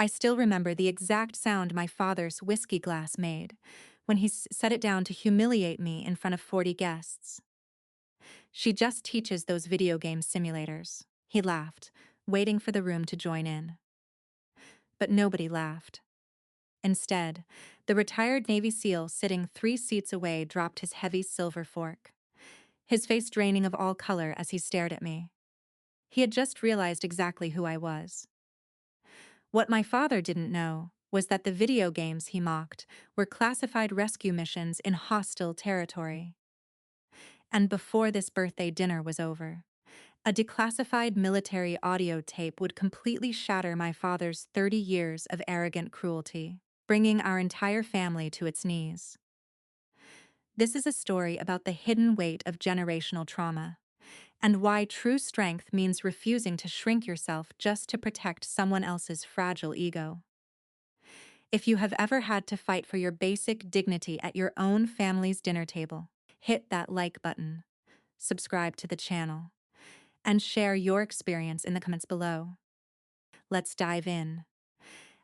I still remember the exact sound my father's whiskey glass made when he set it down to humiliate me in front of 40 guests. She just teaches those video game simulators. He laughed, waiting for the room to join in. But nobody laughed. Instead, the retired Navy SEAL sitting 3 seats away dropped his heavy silver fork, his face draining of all color as he stared at me. He had just realized exactly who I was. What my father didn't know was that the video games he mocked were classified rescue missions in hostile territory. And before this birthday dinner was over, a declassified military audio tape would completely shatter my father's 30 years of arrogant cruelty, bringing our entire family to its knees. This is a story about the hidden weight of generational trauma, and why true strength means refusing to shrink yourself just to protect someone else's fragile ego. If you have ever had to fight for your basic dignity at your own family's dinner table, hit that like button, subscribe to the channel, and share your experience in the comments below. Let's dive in.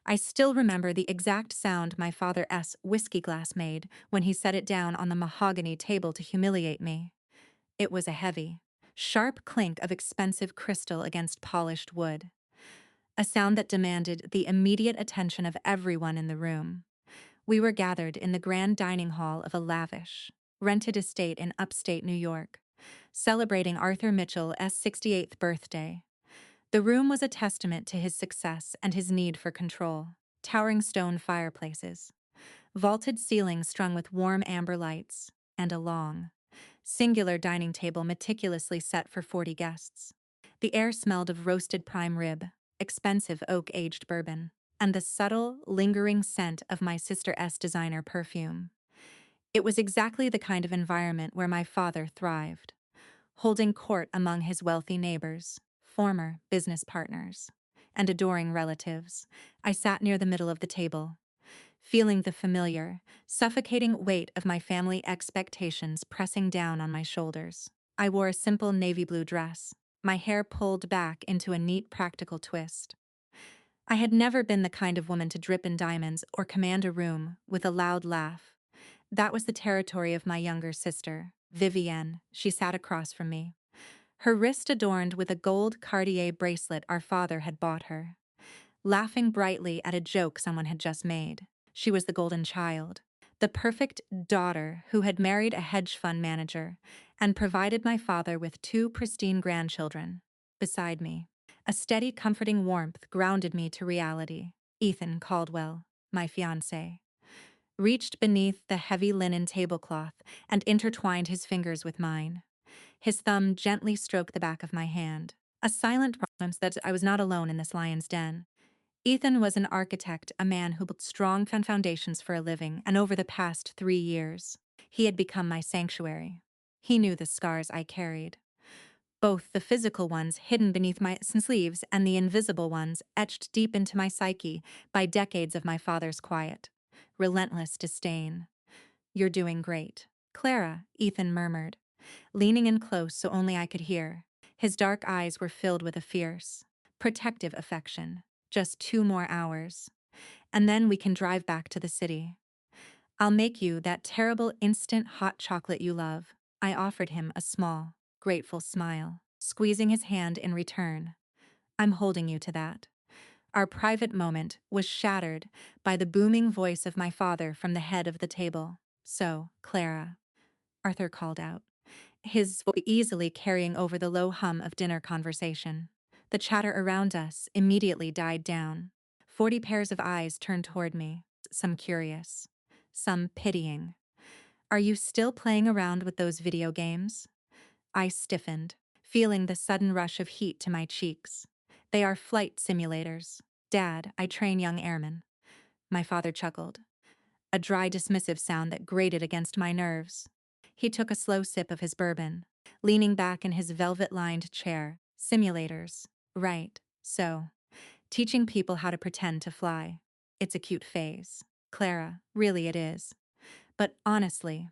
I still remember the exact sound my father's whiskey glass made when he set it down on the mahogany table to humiliate me. It was a heavy, sharp clink of expensive crystal against polished wood, a sound that demanded the immediate attention of everyone in the room. We were gathered in the grand dining hall of a lavish, rented estate in upstate New York, celebrating Arthur Mitchell's 68th birthday. The room was a testament to his success and his need for control. Towering stone fireplaces, vaulted ceilings strung with warm amber lights, and a long, singular dining table meticulously set for 40 guests. The air smelled of roasted prime rib, expensive oak-aged bourbon, and the subtle, lingering scent of my sister's designer perfume. It was exactly the kind of environment where my father thrived, holding court among his wealthy neighbors, former business partners, and adoring relatives. I sat near the middle of the table, feeling the familiar, suffocating weight of my family expectations pressing down on my shoulders. I wore a simple navy blue dress, my hair pulled back into a neat practical twist. I had never been the kind of woman to drip in diamonds or command a room with a loud laugh. That was the territory of my younger sister, Vivienne. She sat across from me, her wrist adorned with a gold Cartier bracelet our father had bought her, laughing brightly at a joke someone had just made. She was the golden child, the perfect daughter who had married a hedge fund manager and provided my father with 2 pristine grandchildren. Beside me, a steady, comforting warmth grounded me to reality. Ethan Caldwell, my fiancé, reached beneath the heavy linen tablecloth and intertwined his fingers with mine. His thumb gently stroked the back of my hand, a silent promise that I was not alone in this lion's den. Ethan was an architect, a man who built strong foundations for a living, and over the past 3 years, he had become my sanctuary. He knew the scars I carried, both the physical ones hidden beneath my sleeves and the invisible ones etched deep into my psyche by decades of my father's quiet, relentless disdain. "You're doing great, Clara," Ethan murmured, leaning in close so only I could hear. His dark eyes were filled with a fierce, protective affection. "Just 2 more hours, and then we can drive back to the city. I'll make you that terrible instant hot chocolate you love." I offered him a small, grateful smile, squeezing his hand in return. "I'm holding you to that." Our private moment was shattered by the booming voice of my father from the head of the table. "So, Clara," Arthur called out, his voice easily carrying over the low hum of dinner conversation. The chatter around us immediately died down. 40 pairs of eyes turned toward me, some curious, some pitying. "Are you still playing around with those video games?" I stiffened, feeling the sudden rush of heat to my cheeks. "They are flight simulators. Dad, I train young airmen." My father chuckled, a dry, dismissive sound that grated against my nerves. He took a slow sip of his bourbon, leaning back in his velvet-lined chair. "Simulators. Right. So, teaching people how to pretend to fly. It's a cute phase, Clara, really it is. But honestly,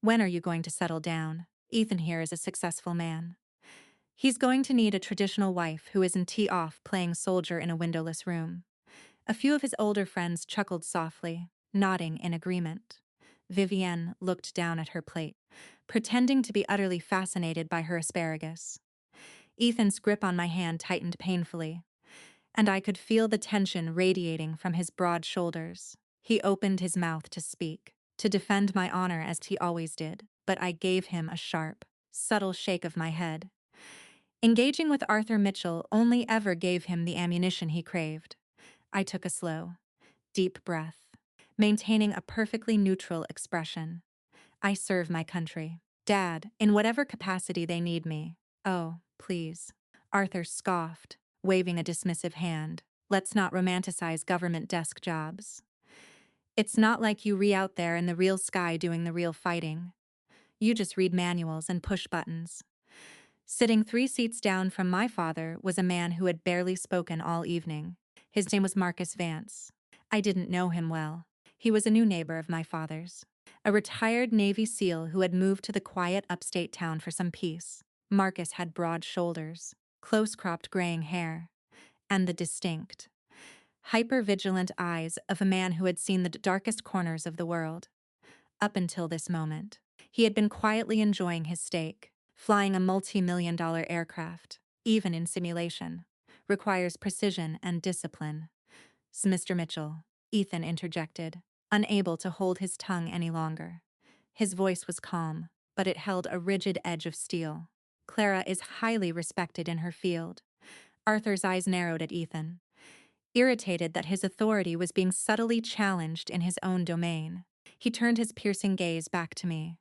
when are you going to settle down? Ethan here is a successful man. He's going to need a traditional wife who isn't tee off playing soldier in a windowless room. A few of his older friends chuckled softly, nodding in agreement. Vivienne looked down at her plate, pretending to be utterly fascinated by her asparagus. Ethan's grip on my hand tightened painfully, and I could feel the tension radiating from his broad shoulders. He opened his mouth to speak, to defend my honor as he always did, but I gave him a sharp, subtle shake of my head. Engaging with Arthur Mitchell only ever gave him the ammunition he craved. I took a slow, deep breath, maintaining a perfectly neutral expression. I serve my country. Dad, in whatever capacity they need me. Oh, please. Arthur scoffed, waving a dismissive hand. Let's not romanticize government desk jobs. It's not like you out there in the real sky doing the real fighting. You just read manuals and push buttons. Sitting 3 seats down from my father was a man who had barely spoken all evening. His name was Marcus Vance. I didn't know him well. He was a new neighbor of my father's, a retired Navy SEAL who had moved to the quiet upstate town for some peace. Marcus had broad shoulders, close-cropped graying hair, and the distinct, hyper-vigilant eyes of a man who had seen the darkest corners of the world. Up until this moment, he had been quietly enjoying his steak. Flying a multi-million-dollar aircraft, even in simulation, requires precision and discipline. Mr. Mitchell, Ethan interjected, unable to hold his tongue any longer. His voice was calm, but it held a rigid edge of steel. Clara is highly respected in her field. Arthur's eyes narrowed at Ethan, irritated that his authority was being subtly challenged in his own domain. He turned his piercing gaze back to me,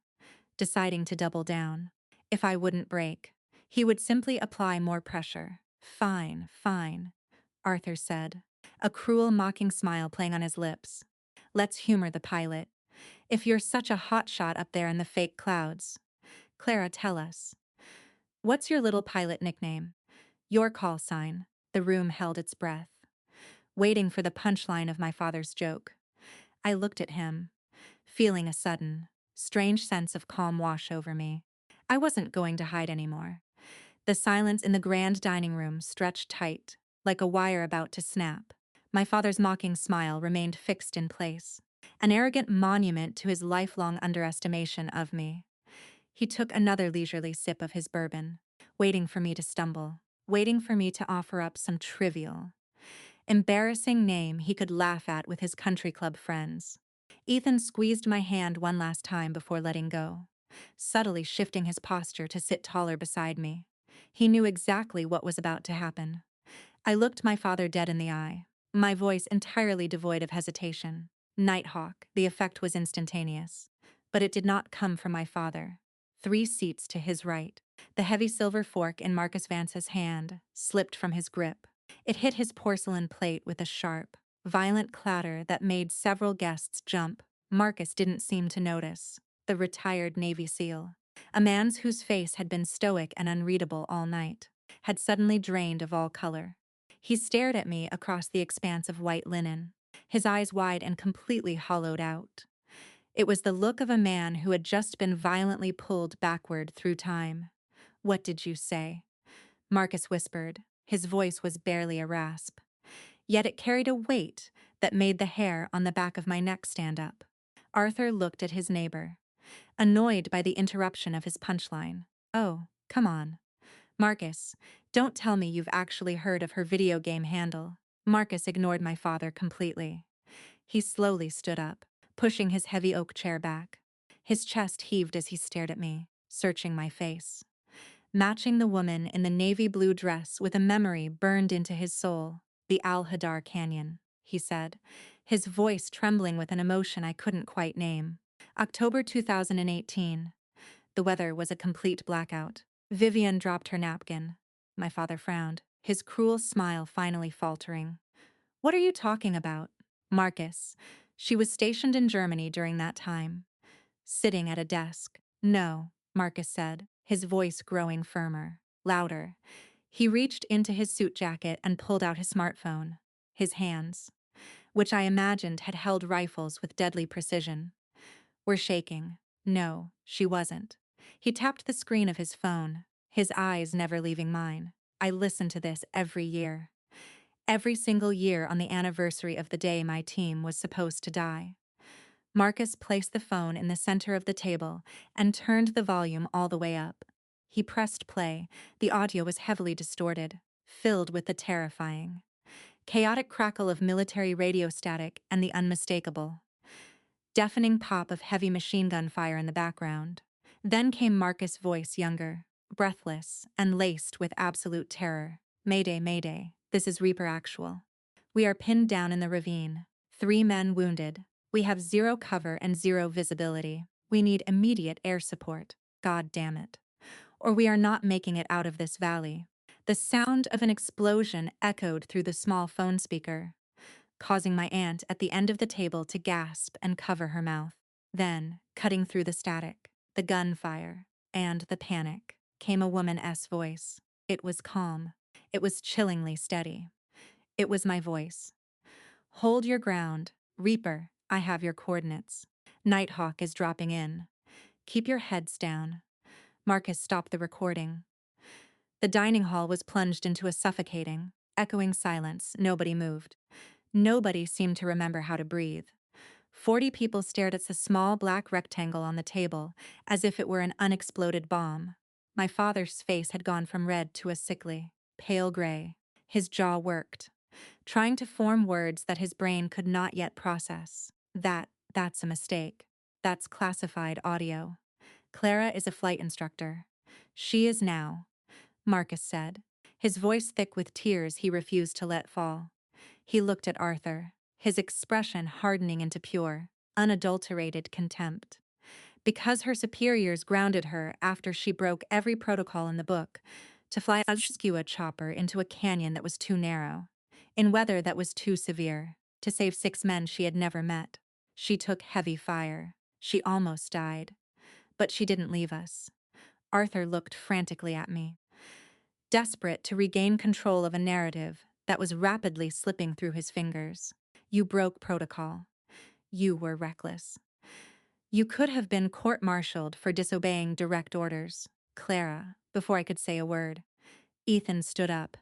deciding to double down. If I wouldn't break, he would simply apply more pressure. Fine, fine, Arthur said, a cruel, mocking smile playing on his lips. Let's humor the pilot. If you're such a hotshot up there in the fake clouds. Clara, tell us. What's your little pilot nickname? Your call sign. The room held its breath, waiting for the punchline of my father's joke. I looked at him, feeling a sudden, strange sense of calm wash over me. I wasn't going to hide anymore. The silence in the grand dining room stretched tight, like a wire about to snap. My father's mocking smile remained fixed in place, an arrogant monument to his lifelong underestimation of me. He took another leisurely sip of his bourbon, waiting for me to stumble, waiting for me to offer up some trivial, embarrassing name he could laugh at with his country club friends. Ethan squeezed my hand one last time before letting go, subtly shifting his posture to sit taller beside me. He knew exactly what was about to happen. I looked my father dead in the eye, my voice entirely devoid of hesitation. Nighthawk, the effect was instantaneous. But it did not come from my father. 3 seats to his right, the heavy silver fork in Marcus Vance's hand slipped from his grip. It hit his porcelain plate with a sharp, violent clatter that made several guests jump. Marcus didn't seem to notice. The retired Navy SEAL, a man whose face had been stoic and unreadable all night, had suddenly drained of all color. He stared at me across the expanse of white linen, his eyes wide and completely hollowed out. It was the look of a man who had just been violently pulled backward through time. "What did you say?" Marcus whispered. His voice was barely a rasp, yet it carried a weight that made the hair on the back of my neck stand up. Arthur looked at his neighbor, annoyed by the interruption of his punchline. "Oh, come on. Marcus, don't tell me you've actually heard of her video game handle." Marcus ignored my father completely. He slowly stood up, pushing his heavy oak chair back. His chest heaved as he stared at me, searching my face. Matching the woman in the navy blue dress with a memory burned into his soul. "The Al-Hadar Canyon," he said, his voice trembling with an emotion I couldn't quite name. October 2018. The weather was a complete blackout. Vivian dropped her napkin. My father frowned, his cruel smile finally faltering. "What are you talking about?" "Marcus. She was stationed in Germany during that time, sitting at a desk." "No," Marcus said, his voice growing firmer, louder. He reached into his suit jacket and pulled out his smartphone. His hands, which I imagined had held rifles with deadly precision, were shaking. "No, she wasn't." He tapped the screen of his phone, his eyes never leaving mine. "I listen to this every year. every single year on the anniversary of the day my team was supposed to die. Marcus placed the phone in the center of the table and turned the volume all the way up. He pressed play. The audio was heavily distorted, filled with the terrifying, chaotic crackle of military radio static and the unmistakable, deafening pop of heavy machine gun fire in the background. Then came Marcus' voice, younger, breathless, and laced with absolute terror. Mayday, Mayday, this is Reaper Actual. We are pinned down in the ravine. 3 men wounded. We have 0 cover and 0 visibility. We need immediate air support. God damn it. Or we are not making it out of this valley. The sound of an explosion echoed through the small phone speaker, causing my aunt at the end of the table to gasp and cover her mouth. Then, cutting through the static, the gunfire, and the panic, came a woman's voice. It was calm. It was chillingly steady. It was my voice. Hold your ground. Reaper, I have your coordinates. Nighthawk is dropping in. Keep your heads down. Marcus stopped the recording. The dining hall was plunged into a suffocating, echoing silence. Nobody moved. Nobody seemed to remember how to breathe. 40 people stared at the small black rectangle on the table, as if it were an unexploded bomb. My father's face had gone from red to a sickly, pale gray. His jaw worked, trying to form words that his brain could not yet process. That's a mistake. That's classified audio. Clara is a flight instructor. She is now, Marcus said, his voice thick with tears he refused to let fall. He looked at Arthur, his expression hardening into pure, unadulterated contempt. Because her superiors grounded her after she broke every protocol in the book, to fly a skua chopper into a canyon that was too narrow, in weather that was too severe, to save 6 men she had never met. She took heavy fire. She almost died. But she didn't leave us. Arthur looked frantically at me, desperate to regain control of a narrative that was rapidly slipping through his fingers. You broke protocol. You were reckless. You could have been court-martialed for disobeying direct orders. Clara, before I could say a word. Ethan stood up.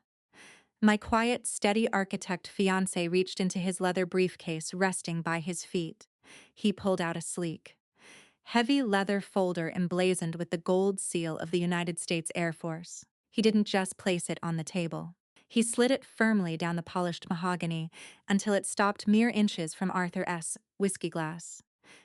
My quiet, steady architect fiancé reached into his leather briefcase resting by his feet. He pulled out a sleek, heavy leather folder emblazoned with the gold seal of the United States Air Force. He didn't just place it on the table. He slid it firmly down the polished mahogany until it stopped mere inches from Arthur's whiskey glass.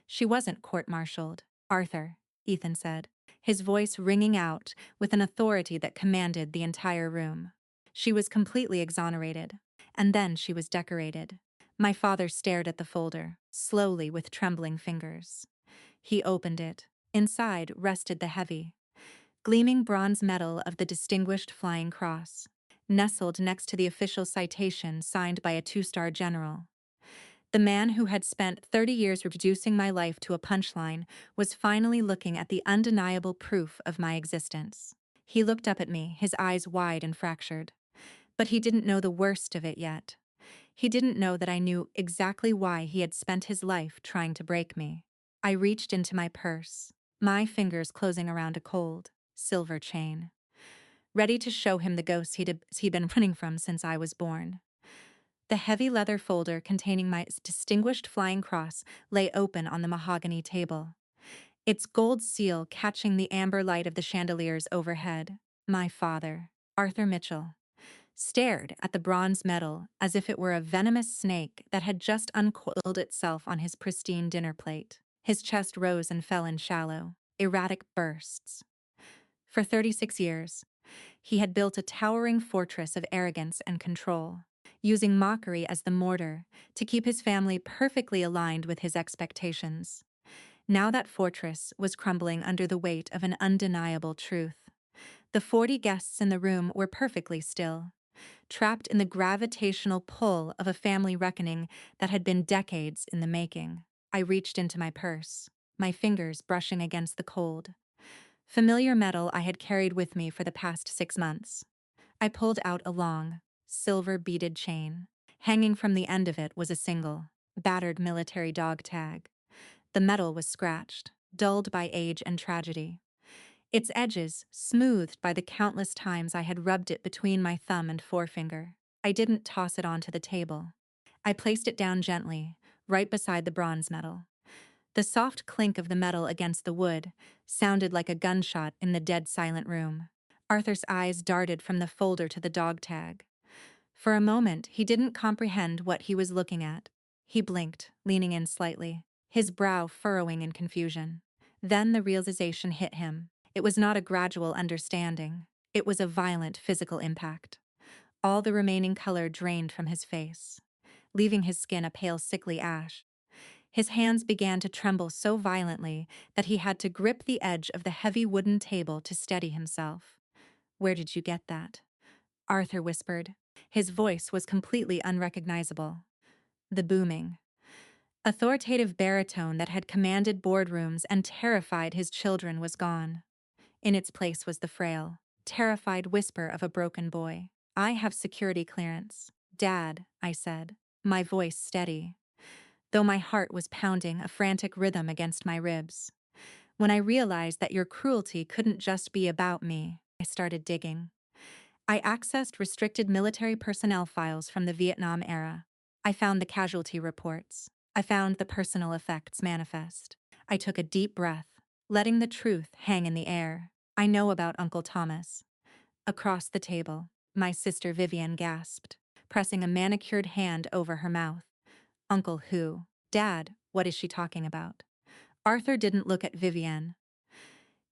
She wasn't court-martialed. Arthur, Ethan said, his voice ringing out with an authority that commanded the entire room. She was completely exonerated, and then she was decorated. My father stared at the folder, slowly with trembling fingers. He opened it. Inside rested the heavy, gleaming bronze medal of the Distinguished Flying Cross, nestled next to the official citation signed by a 2-star general. The man who had spent 30 years reducing my life to a punchline was finally looking at the undeniable proof of my existence. He looked up at me, his eyes wide and fractured. But he didn't know the worst of it yet. He didn't know that I knew exactly why he had spent his life trying to break me. I reached into my purse, my fingers closing around a cold, silver chain, ready to show him the ghosts he'd been running from since I was born. The heavy leather folder containing my Distinguished Flying Cross lay open on the mahogany table, its gold seal catching the amber light of the chandeliers overhead. My father, Arthur Mitchell, stared at the bronze medal as if it were a venomous snake that had just uncoiled itself on his pristine dinner plate. His chest rose and fell in shallow, erratic bursts. For 36 years, he had built a towering fortress of arrogance and control, using mockery as the mortar to keep his family perfectly aligned with his expectations. Now that fortress was crumbling under the weight of an undeniable truth. The 40 guests in the room were perfectly still, trapped in the gravitational pull of a family reckoning that had been decades in the making. I reached into my purse, my fingers brushing against the cold, familiar metal I had carried with me for the past 6 months. I pulled out a long, silver-beaded chain. Hanging from the end of it was a single, battered military dog tag. The metal was scratched, dulled by age and tragedy, its edges smoothed by the countless times I had rubbed it between my thumb and forefinger. I didn't toss it onto the table. I placed it down gently, right beside the bronze medal. The soft clink of the metal against the wood sounded like a gunshot in the dead silent room. Arthur's eyes darted from the folder to the dog tag. For a moment, he didn't comprehend what he was looking at. He blinked, leaning in slightly, his brow furrowing in confusion. Then the realization hit him. It was not a gradual understanding. It was a violent physical impact. All the remaining color drained from his face, leaving his skin a pale sickly ash. His hands began to tremble so violently that he had to grip the edge of the heavy wooden table to steady himself. "Where did you get that?" Arthur whispered. His voice was completely unrecognizable. The booming, authoritative baritone that had commanded boardrooms and terrified his children was gone. In its place was the frail, terrified whisper of a broken boy. "I have security clearance, Dad," I said, my voice steady, though my heart was pounding a frantic rhythm against my ribs. "When I realized that your cruelty couldn't just be about me, I started digging. I accessed restricted military personnel files from the Vietnam era. I found the casualty reports. I found the personal effects manifest. I took a deep breath, letting the truth hang in the air. I know about Uncle Thomas." Across the table, my sister Vivian gasped, pressing a manicured hand over her mouth. "Uncle who? Dad, what is she talking about?" Arthur didn't look at Vivian.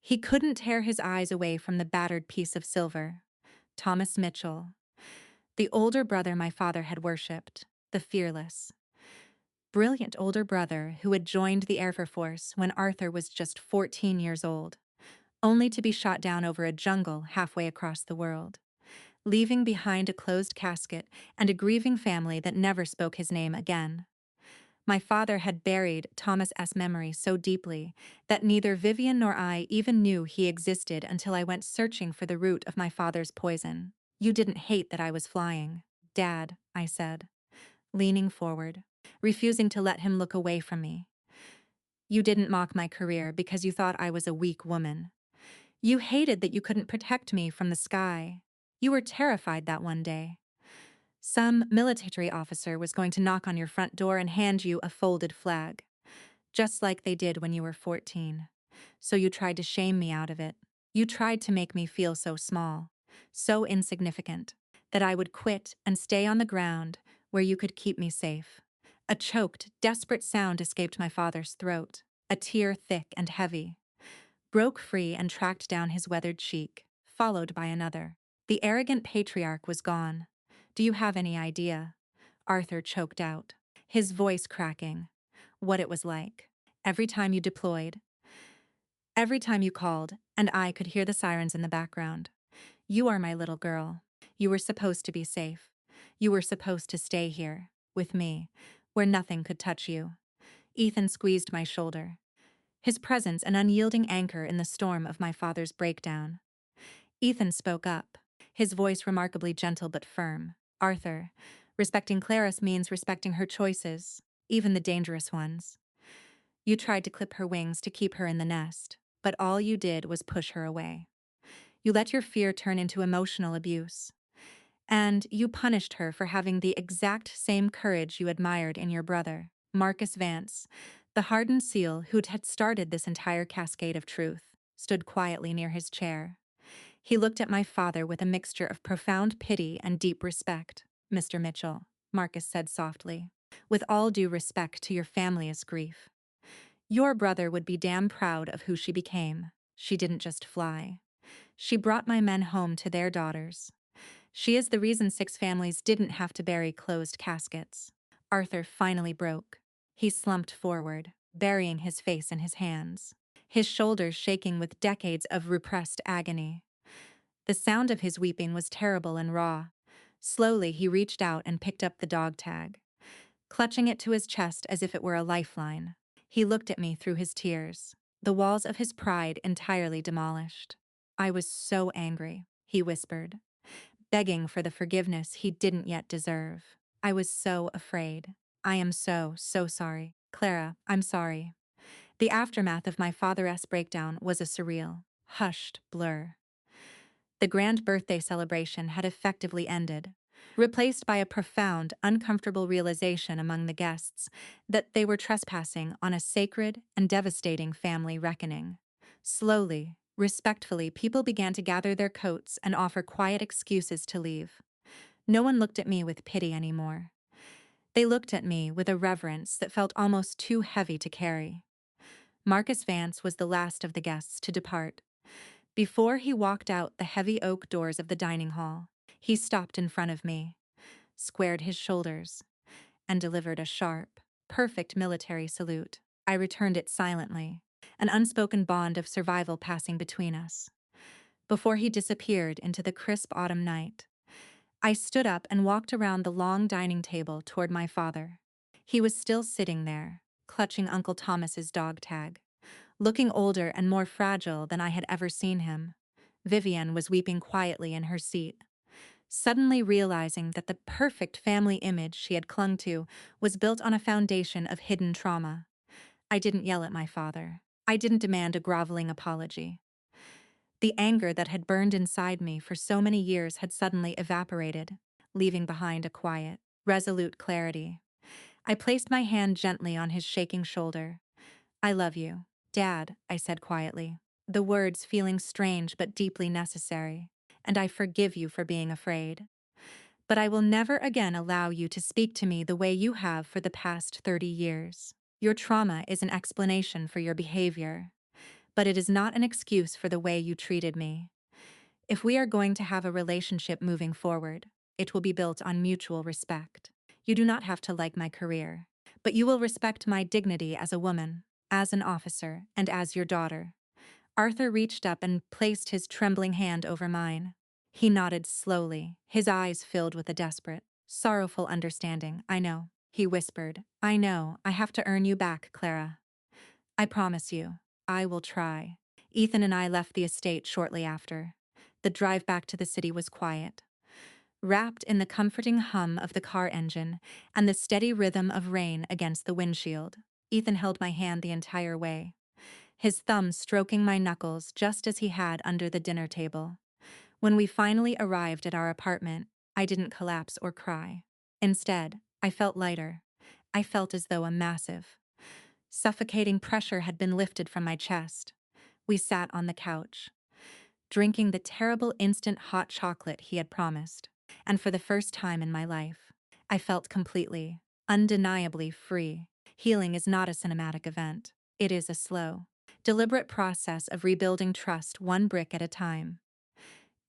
He couldn't tear his eyes away from the battered piece of silver. Thomas Mitchell, the older brother my father had worshipped, the fearless, brilliant older brother who had joined the Air Force when Arthur was just 14 years old, only to be shot down over a jungle halfway across the world, leaving behind a closed casket and a grieving family that never spoke his name again. My father had buried Thomas's memory so deeply that neither Vivian nor I even knew he existed until I went searching for the root of my father's poison. "You didn't hate that I was flying, Dad," I said, leaning forward, refusing to let him look away from me. "You didn't mock my career because you thought I was a weak woman. You hated that you couldn't protect me from the sky. You were terrified that one day some military officer was going to knock on your front door and hand you a folded flag, just like they did when you were 14. So you tried to shame me out of it. You tried to make me feel so small, so insignificant, that I would quit and stay on the ground where you could keep me safe." A choked, desperate sound escaped my father's throat. A tear thick and heavy broke free and tracked down his weathered cheek, followed by another. The arrogant patriarch was gone. "Do you have any idea," Arthur choked out, his voice cracking, "what it was like? Every time you deployed, every time you called, and I could hear the sirens in the background. You are my little girl. You were supposed to be safe. You were supposed to stay here, with me, where nothing could touch you." Ethan squeezed my shoulder, his presence an unyielding anchor in the storm of my father's breakdown. Ethan spoke up, his voice remarkably gentle but firm. "Arthur, respecting Clarice means respecting her choices, even the dangerous ones. You tried to clip her wings to keep her in the nest, but all you did was push her away. You let your fear turn into emotional abuse. And you punished her for having the exact same courage you admired in your brother, Marcus Vance, the hardened seal who'd had started this entire cascade of truth, stood quietly near his chair. He looked at my father with a mixture of profound pity and deep respect. "Mr. Mitchell," Marcus said softly, "with all due respect to your family's grief, your brother would be damn proud of who she became. She didn't just fly. She brought my men home to their daughters. She is the reason 6 families didn't have to bury closed caskets." Arthur finally broke. He slumped forward, burying his face in his hands, his shoulders shaking with decades of repressed agony. The sound of his weeping was terrible and raw. Slowly, he reached out and picked up the dog tag, clutching it to his chest as if it were a lifeline. He looked at me through his tears, the walls of his pride entirely demolished. "I was so angry," he whispered, begging for the forgiveness he didn't yet deserve. "I was so afraid. I am so, so sorry. Clara, I'm sorry." The aftermath of my father's breakdown was a surreal, hushed blur. The grand birthday celebration had effectively ended. replaced by a profound, uncomfortable realization among the guests that they were trespassing on a sacred and devastating family reckoning. Slowly, respectfully, people began to gather their coats and offer quiet excuses to leave. No one looked at me with pity anymore. They looked at me with a reverence that felt almost too heavy to carry. Marcus Vance was the last of the guests to depart. Before he walked out the heavy oak doors of the dining hall, he stopped in front of me, squared his shoulders, and delivered a sharp, perfect military salute. I returned it silently, an unspoken bond of survival passing between us. Before he disappeared into the crisp autumn night, I stood up and walked around the long dining table toward my father. He was still sitting there, clutching Uncle Thomas's dog tag, looking older and more fragile than I had ever seen him. Vivian was weeping quietly in her seat, suddenly realizing that the perfect family image she had clung to was built on a foundation of hidden trauma. I didn't yell at my father. I didn't demand a groveling apology. The anger that had burned inside me for so many years had suddenly evaporated, leaving behind a quiet, resolute clarity. I placed my hand gently on his shaking shoulder. "I love you, Dad," I said quietly, the words feeling strange but deeply necessary. "And I forgive you for being afraid. But I will never again allow you to speak to me the way you have for the past 30 years. Your trauma is an explanation for your behavior, but it is not an excuse for the way you treated me. If we are going to have a relationship moving forward, it will be built on mutual respect. You do not have to like my career, but you will respect my dignity as a woman, as an officer, and as your daughter." Arthur reached up and placed his trembling hand over mine. He nodded slowly, his eyes filled with a desperate, sorrowful understanding. "I know," he whispered. "I know. I have to earn you back, Clara. I promise you, I will try." Ethan and I left the estate shortly after. The drive back to the city was quiet, wrapped in the comforting hum of the car engine and the steady rhythm of rain against the windshield. Ethan held my hand the entire way, his thumb stroking my knuckles just as he had under the dinner table. When we finally arrived at our apartment, I didn't collapse or cry. Instead, I felt lighter. I felt as though a massive, suffocating pressure had been lifted from my chest. We sat on the couch, drinking the terrible instant hot chocolate he had promised. And for the first time in my life, I felt completely, undeniably free. Healing is not a cinematic event. It is a slow, deliberate process of rebuilding trust one brick at a time.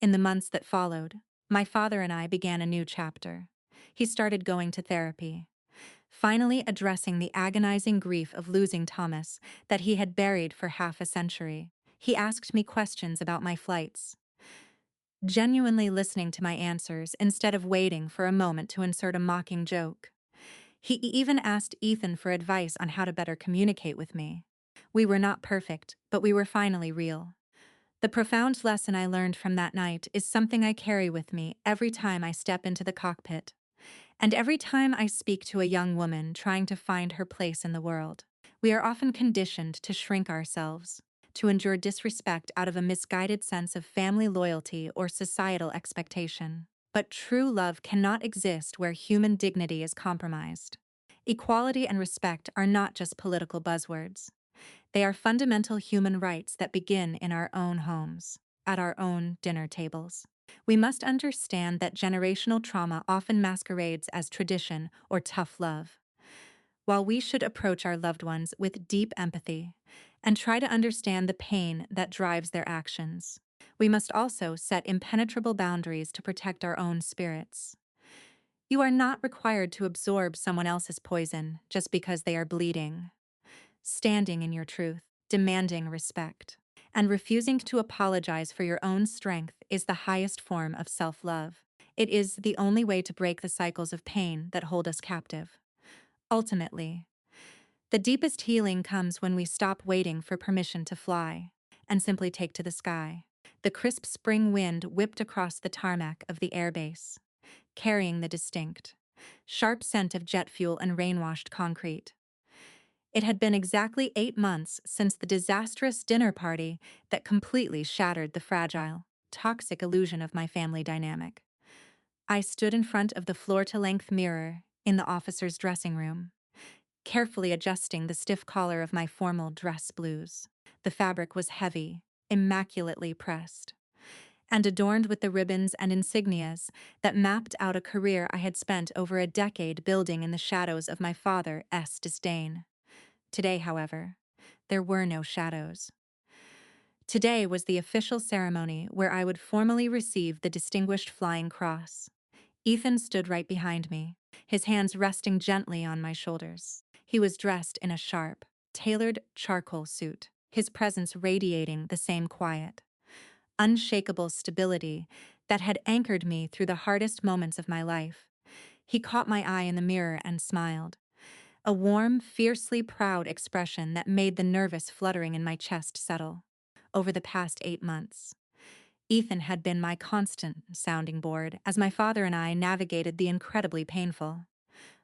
In the months that followed, my father and I began a new chapter. He started going to therapy, finally addressing the agonizing grief of losing Thomas that he had buried for half a century. He asked me questions about my flights, genuinely listening to my answers instead of waiting for a moment to insert a mocking joke. He even asked Ethan for advice on how to better communicate with me. We were not perfect, but we were finally real. The profound lesson I learned from that night is something I carry with me every time I step into the cockpit, and every time I speak to a young woman trying to find her place in the world. We are often conditioned to shrink ourselves, to endure disrespect out of a misguided sense of family loyalty or societal expectation. But true love cannot exist where human dignity is compromised. Equality and respect are not just political buzzwords. They are fundamental human rights that begin in our own homes, at our own dinner tables. We must understand that generational trauma often masquerades as tradition or tough love. While we should approach our loved ones with deep empathy and try to understand the pain that drives their actions, we must also set impenetrable boundaries to protect our own spirits. You are not required to absorb someone else's poison just because they are bleeding. Standing in your truth, demanding respect, and refusing to apologize for your own strength is the highest form of self-love. It is the only way to break the cycles of pain that hold us captive. Ultimately, the deepest healing comes when we stop waiting for permission to fly and simply take to the sky. The crisp spring wind whipped across the tarmac of the airbase, carrying the distinct, sharp scent of jet fuel and rain-washed concrete. It had been exactly 8 months since the disastrous dinner party that completely shattered the fragile, toxic illusion of my family dynamic. I stood in front of the floor-to-length mirror in the officer's dressing room, carefully adjusting the stiff collar of my formal dress blues. The fabric was heavy, immaculately pressed, and adorned with the ribbons and insignias that mapped out a career I had spent over a decade building in the shadows of my father's disdain. Today, however, there were no shadows. Today was the official ceremony where I would formally receive the Distinguished Flying Cross. Ethan stood right behind me, his hands resting gently on my shoulders. He was dressed in a sharp, tailored charcoal suit, his presence radiating the same quiet, unshakable stability that had anchored me through the hardest moments of my life. He caught my eye in the mirror and smiled, a warm, fiercely proud expression that made the nervous fluttering in my chest settle. Over the past 8 months, Ethan had been my constant sounding board as my father and I navigated the incredibly painful,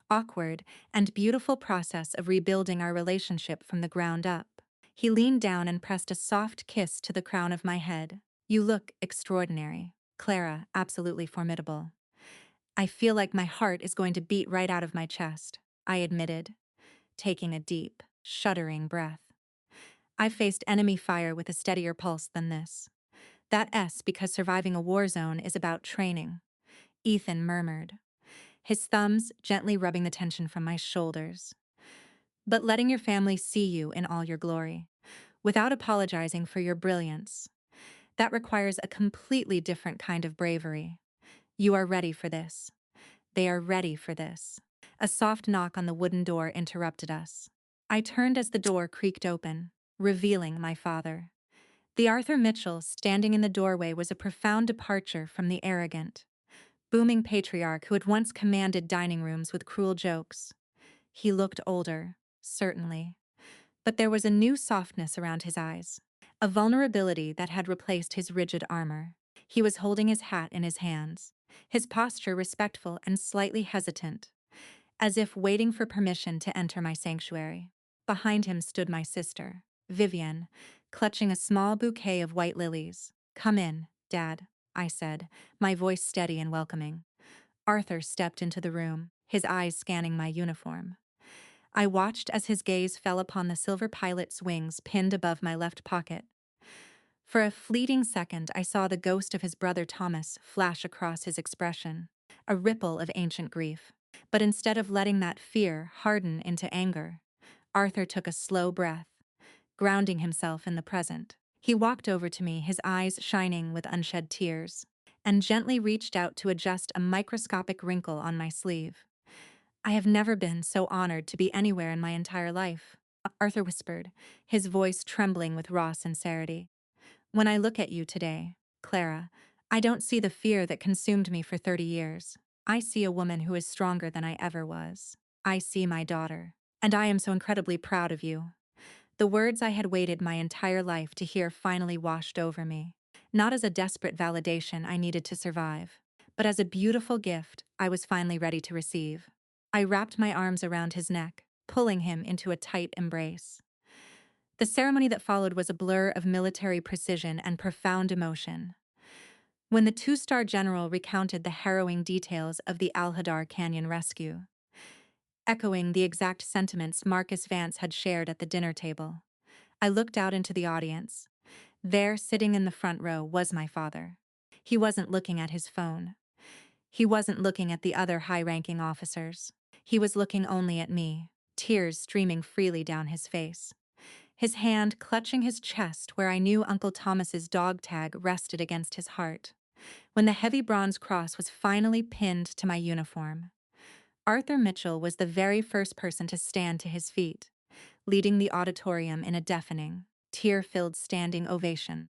awkward, and beautiful process of rebuilding our relationship from the ground up. He leaned down and pressed a soft kiss to the crown of my head. "You look extraordinary, Clara, absolutely formidable." "I feel like my heart is going to beat right out of my chest," I admitted, taking a deep, shuddering breath. I've faced enemy fire with a steadier pulse than this. That's because surviving a war zone is about training," Ethan murmured, his thumbs gently rubbing the tension from my shoulders. "But letting your family see you in all your glory, without apologizing for your brilliance, that requires a completely different kind of bravery. You are ready for this. They are ready for this." A soft knock on the wooden door interrupted us. I turned as the door creaked open, revealing my father. The Arthur Mitchell standing in the doorway was a profound departure from the arrogant, booming patriarch who had once commanded dining rooms with cruel jokes. He looked older, certainly, but there was a new softness around his eyes, a vulnerability that had replaced his rigid armor. He was holding his hat in his hands, his posture respectful and slightly hesitant, as if waiting for permission to enter my sanctuary. Behind him stood my sister, Vivian, clutching a small bouquet of white lilies. "Come in, Dad," I said, my voice steady and welcoming. Arthur stepped into the room, his eyes scanning my uniform. I watched as his gaze fell upon the silver pilot's wings pinned above my left pocket. For a fleeting second, I saw the ghost of his brother Thomas flash across his expression, a ripple of ancient grief. But instead of letting that fear harden into anger, Arthur took a slow breath, grounding himself in the present. He walked over to me, his eyes shining with unshed tears, and gently reached out to adjust a microscopic wrinkle on my sleeve. "I have never been so honored to be anywhere in my entire life," Arthur whispered, his voice trembling with raw sincerity. "When I look at you today, Clara, I don't see the fear that consumed me for 30 years. I see a woman who is stronger than I ever was. I see my daughter. And I am so incredibly proud of you." The words I had waited my entire life to hear finally washed over me, not as a desperate validation I needed to survive, but as a beautiful gift I was finally ready to receive. I wrapped my arms around his neck, pulling him into a tight embrace. The ceremony that followed was a blur of military precision and profound emotion. When the two-star general recounted the harrowing details of the Al-Hadar Canyon rescue, echoing the exact sentiments Marcus Vance had shared at the dinner table, I looked out into the audience. There, sitting in the front row, was my father. He wasn't looking at his phone. He wasn't looking at the other high-ranking officers. He was looking only at me, tears streaming freely down his face, his hand clutching his chest where I knew Uncle Thomas's dog tag rested against his heart. When the heavy bronze cross was finally pinned to my uniform, Arthur Mitchell was the very first person to stand to his feet, leading the auditorium in a deafening, tear-filled standing ovation.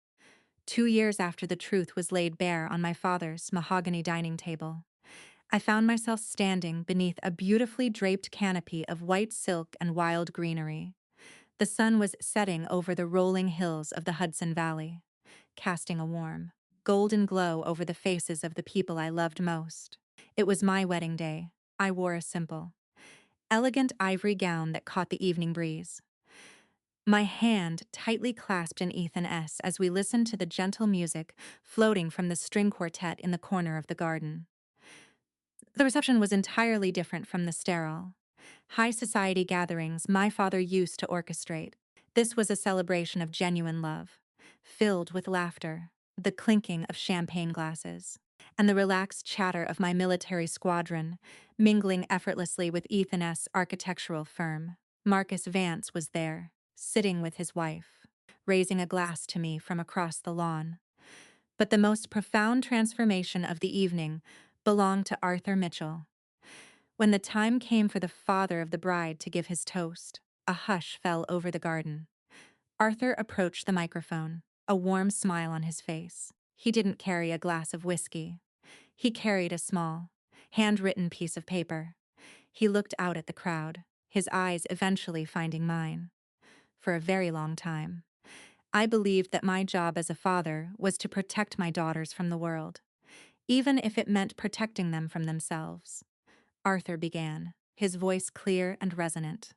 2 years after the truth was laid bare on my father's mahogany dining table, I found myself standing beneath a beautifully draped canopy of white silk and wild greenery. The sun was setting over the rolling hills of the Hudson Valley, casting a warm, golden glow over the faces of the people I loved most. It was my wedding day. I wore a simple, elegant ivory gown that caught the evening breeze, my hand tightly clasped in Ethan's as we listened to the gentle music floating from the string quartet in the corner of the garden. The reception was entirely different from the sterile, high society gatherings my father used to orchestrate. This was a celebration of genuine love, filled with laughter, the clinking of champagne glasses, and the relaxed chatter of my military squadron, mingling effortlessly with Ethan's architectural firm. Marcus Vance was there, sitting with his wife, raising a glass to me from across the lawn. But the most profound transformation of the evening belonged to Arthur Mitchell. When the time came for the father of the bride to give his toast, a hush fell over the garden. Arthur approached the microphone, a warm smile on his face. He didn't carry a glass of whiskey. He carried a small, handwritten piece of paper. He looked out at the crowd, his eyes eventually finding mine. For a very long time, I believed that my job as a father was to protect my daughters from the world, even if it meant protecting them from themselves. Arthur began, his voice clear and resonant,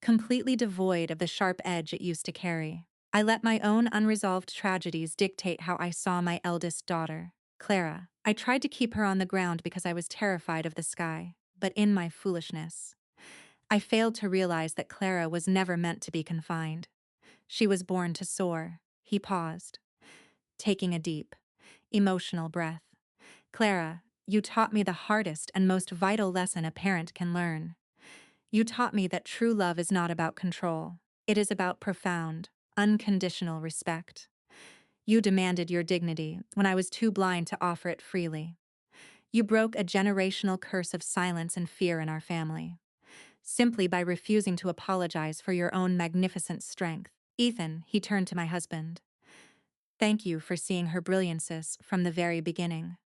completely devoid of the sharp edge it used to carry. I let my own unresolved tragedies dictate how I saw my eldest daughter, Clara. I tried to keep her on the ground because I was terrified of the sky, but in my foolishness, I failed to realize that Clara was never meant to be confined. She was born to soar. He paused, taking a deep, emotional breath. Clara, you taught me the hardest and most vital lesson a parent can learn. You taught me that true love is not about control. It is about profound, unconditional respect. You demanded your dignity when I was too blind to offer it freely. You broke a generational curse of silence and fear in our family, simply by refusing to apologize for your own magnificent strength. Ethan, he turned to my husband. Thank you for seeing her brilliances from the very beginning,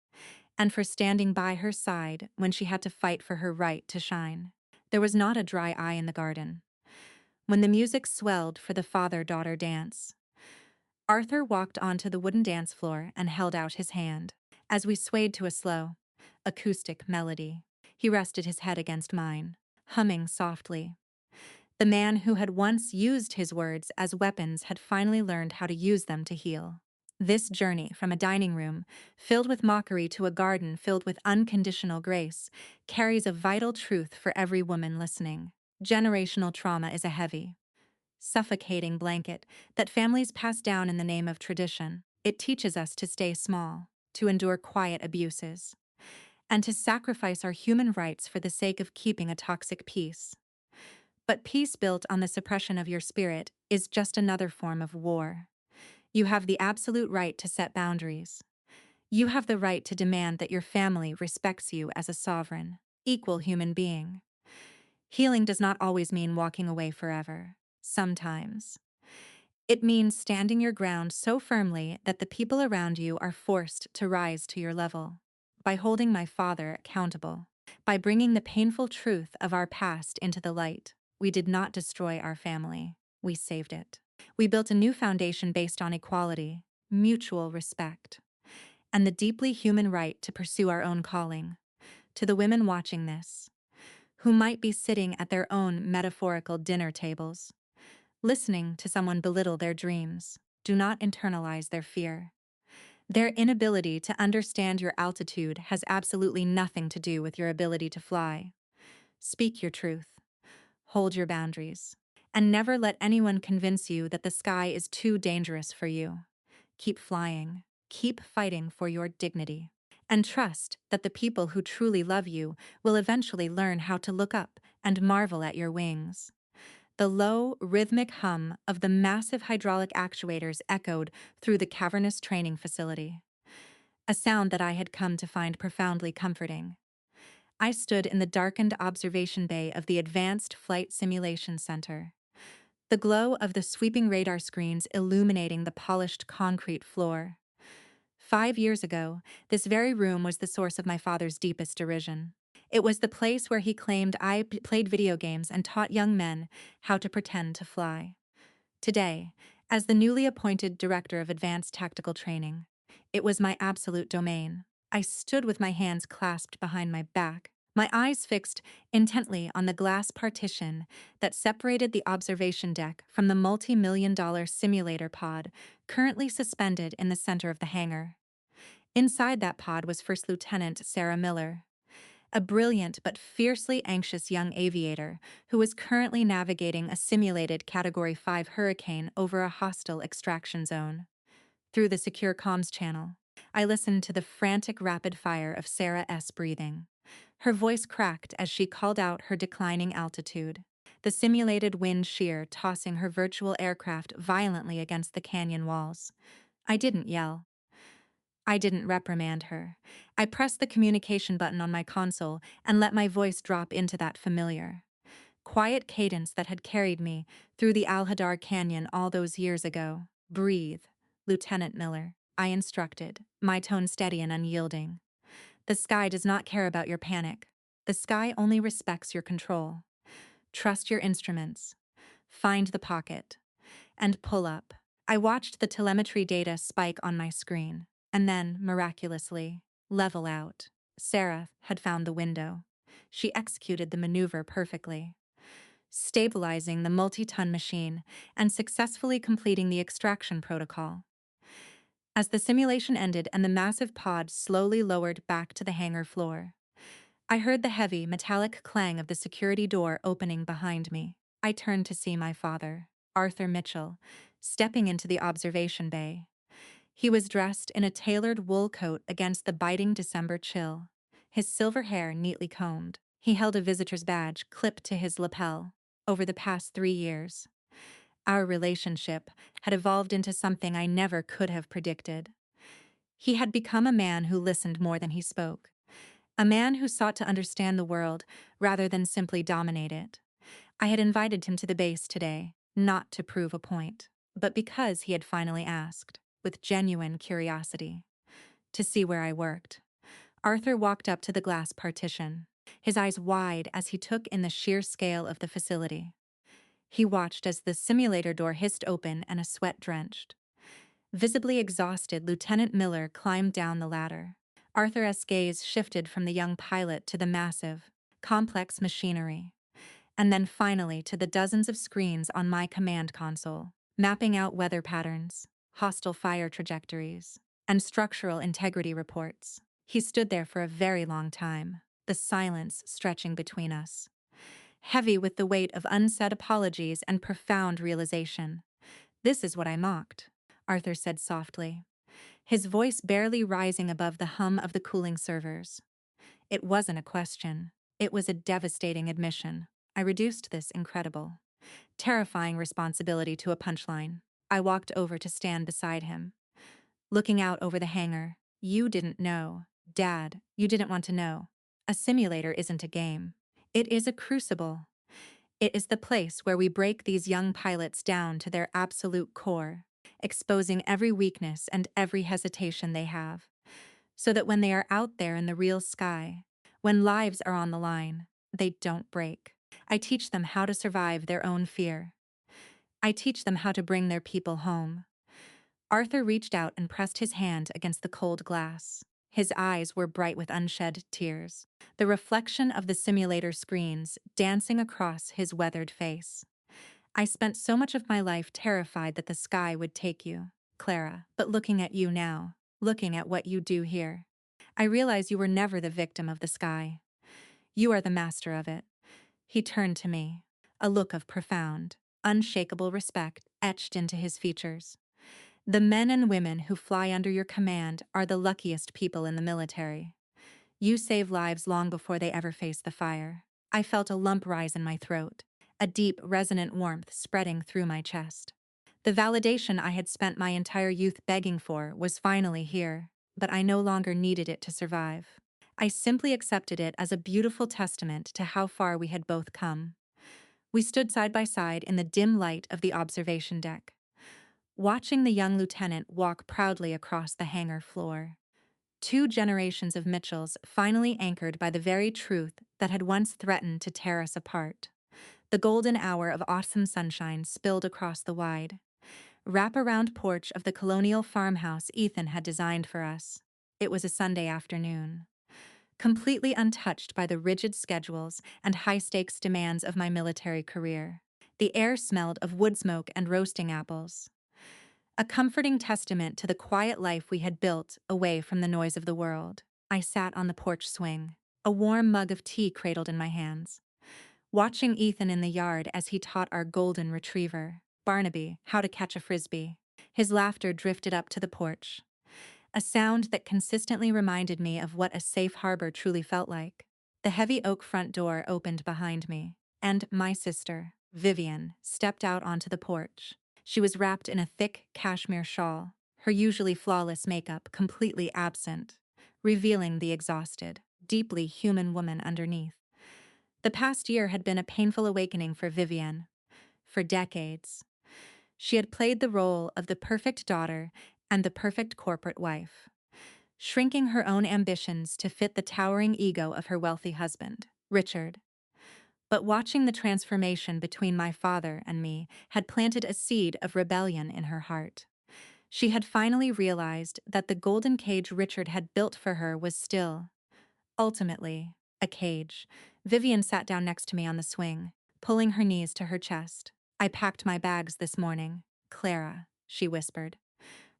and for standing by her side when she had to fight for her right to shine. There was not a dry eye in the garden. When the music swelled for the father-daughter dance, Arthur walked onto the wooden dance floor and held out his hand. As we swayed to a slow, acoustic melody, he rested his head against mine, humming softly. The man who had once used his words as weapons had finally learned how to use them to heal. This journey from a dining room filled with mockery to a garden filled with unconditional grace carries a vital truth for every woman listening. Generational trauma is a heavy, suffocating blanket that families pass down in the name of tradition. It teaches us to stay small, to endure quiet abuses, and to sacrifice our human rights for the sake of keeping a toxic peace. But peace built on the suppression of your spirit is just another form of war. You have the absolute right to set boundaries. You have the right to demand that your family respects you as a sovereign, equal human being. Healing does not always mean walking away forever. Sometimes it means standing your ground so firmly that the people around you are forced to rise to your level. By holding my father accountable, by bringing the painful truth of our past into the light, we did not destroy our family. We saved it. We built a new foundation based on equality, mutual respect, and the deeply human right to pursue our own calling. To the women watching this, who might be sitting at their own metaphorical dinner tables, listening to someone belittle their dreams, do not internalize their fear. Their inability to understand your altitude has absolutely nothing to do with your ability to fly. Speak your truth. Hold your boundaries. And never let anyone convince you that the sky is too dangerous for you. Keep flying. Keep fighting for your dignity. And trust that the people who truly love you will eventually learn how to look up and marvel at your wings. The low, rhythmic hum of the massive hydraulic actuators echoed through the cavernous training facility, a sound that I had come to find profoundly comforting. I stood in the darkened observation bay of the Advanced Flight Simulation Center, the glow of the sweeping radar screens illuminating the polished concrete floor. 5 years ago, this very room was the source of my father's deepest derision. It was the place where he claimed I played video games and taught young men how to pretend to fly. Today, as the newly appointed Director of Advanced Tactical Training, it was my absolute domain. I stood with my hands clasped behind my back, my eyes fixed intently on the glass partition that separated the observation deck from the multi-million-dollar simulator pod currently suspended in the center of the hangar. Inside that pod was First Lieutenant Sarah Miller, a brilliant but fiercely anxious young aviator who was currently navigating a simulated Category 5 hurricane over a hostile extraction zone. Through the secure comms channel, I listened to the frantic rapid fire of Sarah S. breathing. Her voice cracked as she called out her declining altitude, the simulated wind shear tossing her virtual aircraft violently against the canyon walls. I didn't yell. I didn't reprimand her. I pressed the communication button on my console and let my voice drop into that familiar, quiet cadence that had carried me through the Al-Hadar Canyon all those years ago. Breathe, Lieutenant Miller, I instructed, my tone steady and unyielding. The sky does not care about your panic. The sky only respects your control. Trust your instruments. Find the pocket. And pull up. I watched the telemetry data spike on my screen, and then, miraculously, level out. Sarah had found the window. She executed the maneuver perfectly, stabilizing the multi-ton machine and successfully completing the extraction protocol. As the simulation ended and the massive pod slowly lowered back to the hangar floor, I heard the heavy, metallic clang of the security door opening behind me. I turned to see my father, Arthur Mitchell, stepping into the observation bay. He was dressed in a tailored wool coat against the biting December chill, his silver hair neatly combed. He held a visitor's badge clipped to his lapel. Over the past 3 years, our relationship had evolved into something I never could have predicted. He had become a man who listened more than he spoke, a man who sought to understand the world rather than simply dominate it. I had invited him to the base today, not to prove a point, but because he had finally asked, with genuine curiosity, to see where I worked. Arthur walked up to the glass partition, his eyes wide as he took in the sheer scale of the facility. He watched as the simulator door hissed open and a sweat drenched. Visibly exhausted, Lieutenant Miller climbed down the ladder. Arthur's gaze shifted from the young pilot to the massive, complex machinery, and then finally to the dozens of screens on my command console, mapping out weather patterns, hostile fire trajectories, and structural integrity reports. He stood there for a very long time, the silence stretching between us, heavy with the weight of unsaid apologies and profound realization. "This is what I mocked," Arthur said softly, his voice barely rising above the hum of the cooling servers. It wasn't a question. It was a devastating admission. I reduced this incredible, terrifying responsibility to a punchline. I walked over to stand beside him, looking out over the hangar. "You didn't know. Dad, you didn't want to know. A simulator isn't a game. It is a crucible. It is the place where we break these young pilots down to their absolute core, exposing every weakness and every hesitation they have, so that when they are out there in the real sky, when lives are on the line, they don't break. I teach them how to survive their own fear. I teach them how to bring their people home." Arthur reached out and pressed his hand against the cold glass. His eyes were bright with unshed tears, the reflection of the simulator screens dancing across his weathered face. "I spent so much of my life terrified that the sky would take you, Clara, but looking at you now, looking at what you do here, I realize you were never the victim of the sky. You are the master of it." He turned to me, a look of profound, unshakable respect etched into his features. "The men and women who fly under your command are the luckiest people in the military. You save lives long before they ever face the fire." I felt a lump rise in my throat, a deep, resonant warmth spreading through my chest. The validation I had spent my entire youth begging for was finally here, but I no longer needed it to survive. I simply accepted it as a beautiful testament to how far we had both come. We stood side by side in the dim light of the observation deck, watching the young lieutenant walk proudly across the hangar floor. 2 generations of Mitchells finally anchored by the very truth that had once threatened to tear us apart. The golden hour of autumn sunshine spilled across the wide, wrap-around porch of the colonial farmhouse Ethan had designed for us. It was a Sunday afternoon, completely untouched by the rigid schedules and high-stakes demands of my military career. The air smelled of wood smoke and roasting apples, a comforting testament to the quiet life we had built away from the noise of the world. I sat on the porch swing, a warm mug of tea cradled in my hands, watching Ethan in the yard as he taught our golden retriever, Barnaby, how to catch a frisbee. His laughter drifted up to the porch, a sound that consistently reminded me of what a safe harbor truly felt like. The heavy oak front door opened behind me, and my sister, Vivian, stepped out onto the porch. She was wrapped in a thick cashmere shawl, her usually flawless makeup completely absent, revealing the exhausted, deeply human woman underneath. The past year had been a painful awakening for Vivian. For decades, she had played the role of the perfect daughter and the perfect corporate wife, shrinking her own ambitions to fit the towering ego of her wealthy husband, Richard. But watching the transformation between my father and me had planted a seed of rebellion in her heart. She had finally realized that the golden cage Richard had built for her was still, ultimately, a cage. Vivian sat down next to me on the swing, pulling her knees to her chest. "I packed my bags this morning, Clara," she whispered,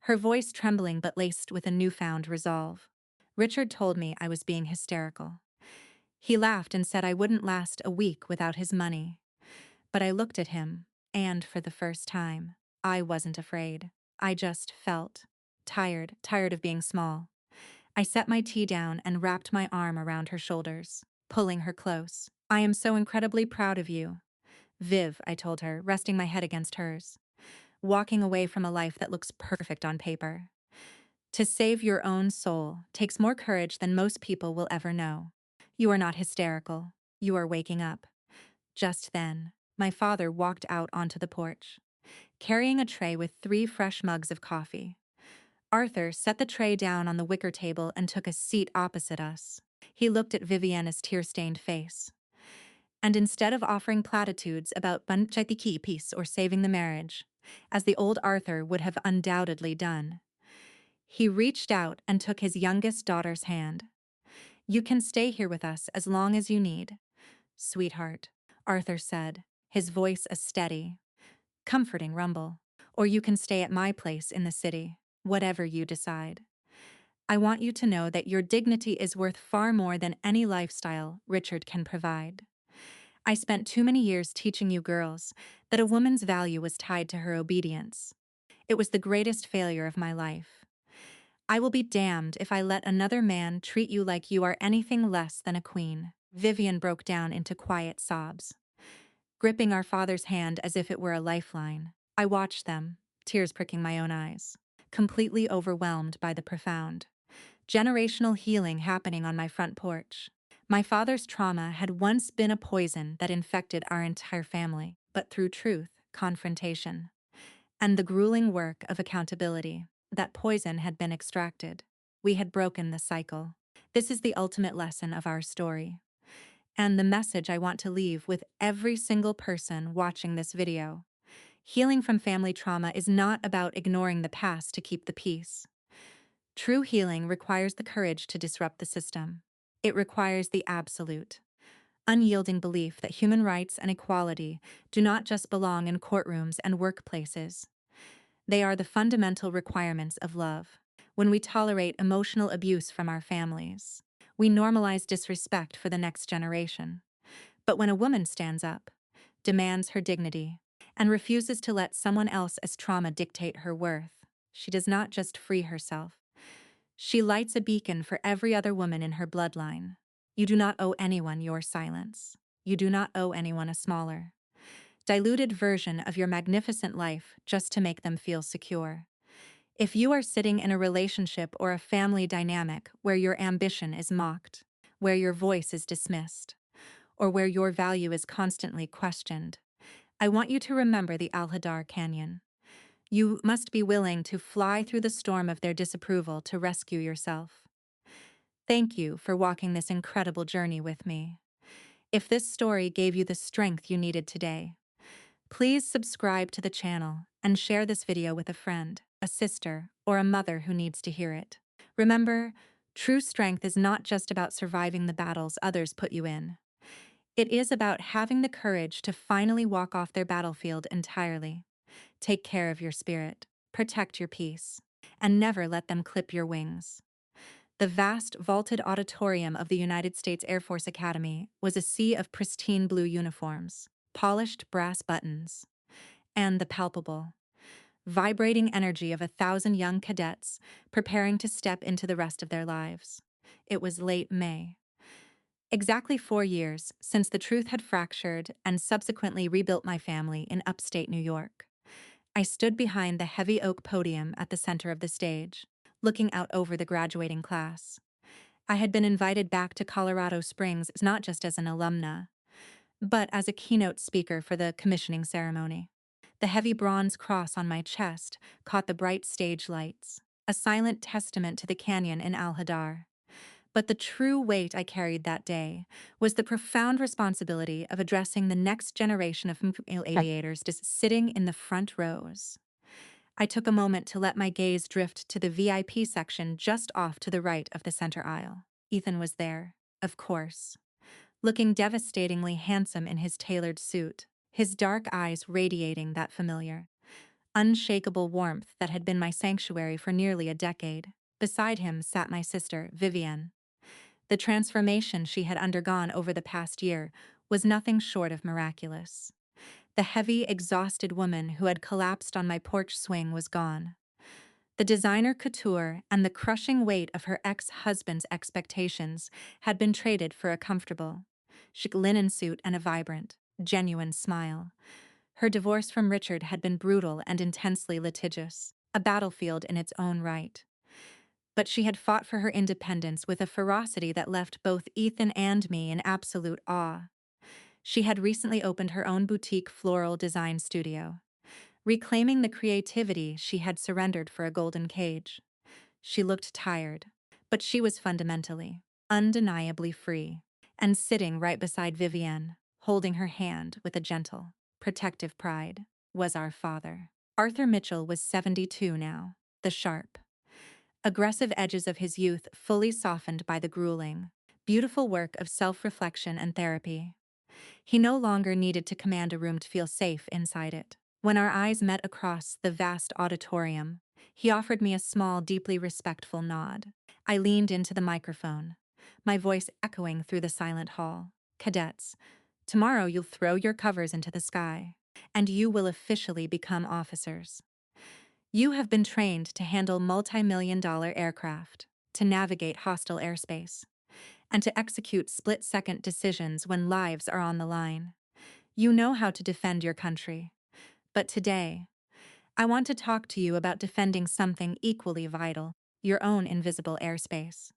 her voice trembling but laced with a newfound resolve. Richard told me I was being hysterical. He laughed and said I wouldn't last a week without his money. But I looked at him, and for the first time, I wasn't afraid. I just felt tired of being small. I set my tea down and wrapped my arm around her shoulders, pulling her close. "I am so incredibly proud of you, Viv," I told her, resting my head against hers, walking away from a life that looks perfect on paper. To save your own soul takes more courage than most people will ever know. You are not hysterical. You are waking up. Just then, my father walked out onto the porch, carrying a tray with 3 fresh mugs of coffee. Arthur set the tray down on the wicker table and took a seat opposite us. He looked at Viviana's tear-stained face. And instead of offering platitudes about panchayati peace or saving the marriage, as the old Arthur would have undoubtedly done, he reached out and took his youngest daughter's hand. "You can stay here with us as long as you need, sweetheart," Arthur said, his voice a steady, comforting rumble. "Or you can stay at my place in the city, whatever you decide. I want you to know that your dignity is worth far more than any lifestyle Richard can provide. I spent too many years teaching you girls that a woman's value was tied to her obedience. It was the greatest failure of my life. I will be damned if I let another man treat you like you are anything less than a queen." Vivian broke down into quiet sobs, gripping our father's hand as if it were a lifeline. I watched them, tears pricking my own eyes, completely overwhelmed by the profound, generational healing happening on my front porch. My father's trauma had once been a poison that infected our entire family, but through truth, confrontation, and the grueling work of accountability, that poison had been extracted. We had broken the cycle. This is the ultimate lesson of our story, and the message I want to leave with every single person watching this video. Healing from family trauma is not about ignoring the past to keep the peace. True healing requires the courage to disrupt the system. It requires the absolute, unyielding belief that human rights and equality do not just belong in courtrooms and workplaces. They are the fundamental requirements of love. When we tolerate emotional abuse from our families, we normalize disrespect for the next generation. But when a woman stands up, demands her dignity, and refuses to let someone else's trauma dictate her worth, she does not just free herself. She lights a beacon for every other woman in her bloodline. You do not owe anyone your silence. You do not owe anyone a smaller, diluted version of your magnificent life just to make them feel secure. If you are sitting in a relationship or a family dynamic where your ambition is mocked, where your voice is dismissed, or where your value is constantly questioned, I want you to remember the Al-Hadar Canyon. You must be willing to fly through the storm of their disapproval to rescue yourself. Thank you for walking this incredible journey with me. If this story gave you the strength you needed today, please subscribe to the channel and share this video with a friend, a sister, or a mother who needs to hear it. Remember, true strength is not just about surviving the battles others put you in. It is about having the courage to finally walk off their battlefield entirely. Take care of your spirit, protect your peace, and never let them clip your wings. The vast vaulted auditorium of the United States Air Force Academy was a sea of pristine blue uniforms, polished brass buttons, and the palpable, vibrating energy of 1,000 young cadets preparing to step into the rest of their lives. It was late May. Exactly 4 years since the truth had fractured and subsequently rebuilt my family in upstate New York. I stood behind the heavy oak podium at the center of the stage, looking out over the graduating class. I had been invited back to Colorado Springs not just as an alumna, but as a keynote speaker for the commissioning ceremony. The heavy bronze cross on my chest caught the bright stage lights, a silent testament to the canyon in Al Hadar. But the true weight I carried that day was the profound responsibility of addressing the next generation of female aviators just sitting in the front rows. I took a moment to let my gaze drift to the VIP section just off to the right of the center aisle. Ethan was there, of course, looking devastatingly handsome in his tailored suit, his dark eyes radiating that familiar, unshakable warmth that had been my sanctuary for nearly a decade. Beside him sat my sister, Vivienne. The transformation she had undergone over the past year was nothing short of miraculous. The heavy, exhausted woman who had collapsed on my porch swing was gone. The designer couture and the crushing weight of her ex-husband's expectations had been traded for a comfortable, chic linen suit and a vibrant, genuine smile. Her divorce from Richard had been brutal and intensely litigious, a battlefield in its own right. But she had fought for her independence with a ferocity that left both Ethan and me in absolute awe. She had recently opened her own boutique floral design studio, reclaiming the creativity she had surrendered for a golden cage. She looked tired, but she was fundamentally, undeniably free. And sitting right beside Vivienne, holding her hand with a gentle, protective pride, was our father. Arthur Mitchell was 72 now, the sharp, aggressive edges of his youth fully softened by the grueling, beautiful work of self-reflection and therapy. He no longer needed to command a room to feel safe inside it. When our eyes met across the vast auditorium, he offered me a small, deeply respectful nod. I leaned into the microphone, my voice echoing through the silent hall. Cadets, tomorrow you'll throw your covers into the sky, and you will officially become officers. You have been trained to handle multi-million-dollar aircraft, to navigate hostile airspace, and to execute split-second decisions when lives are on the line. You know how to defend your country. But today, I want to talk to you about defending something equally vital, your own invisible airspace.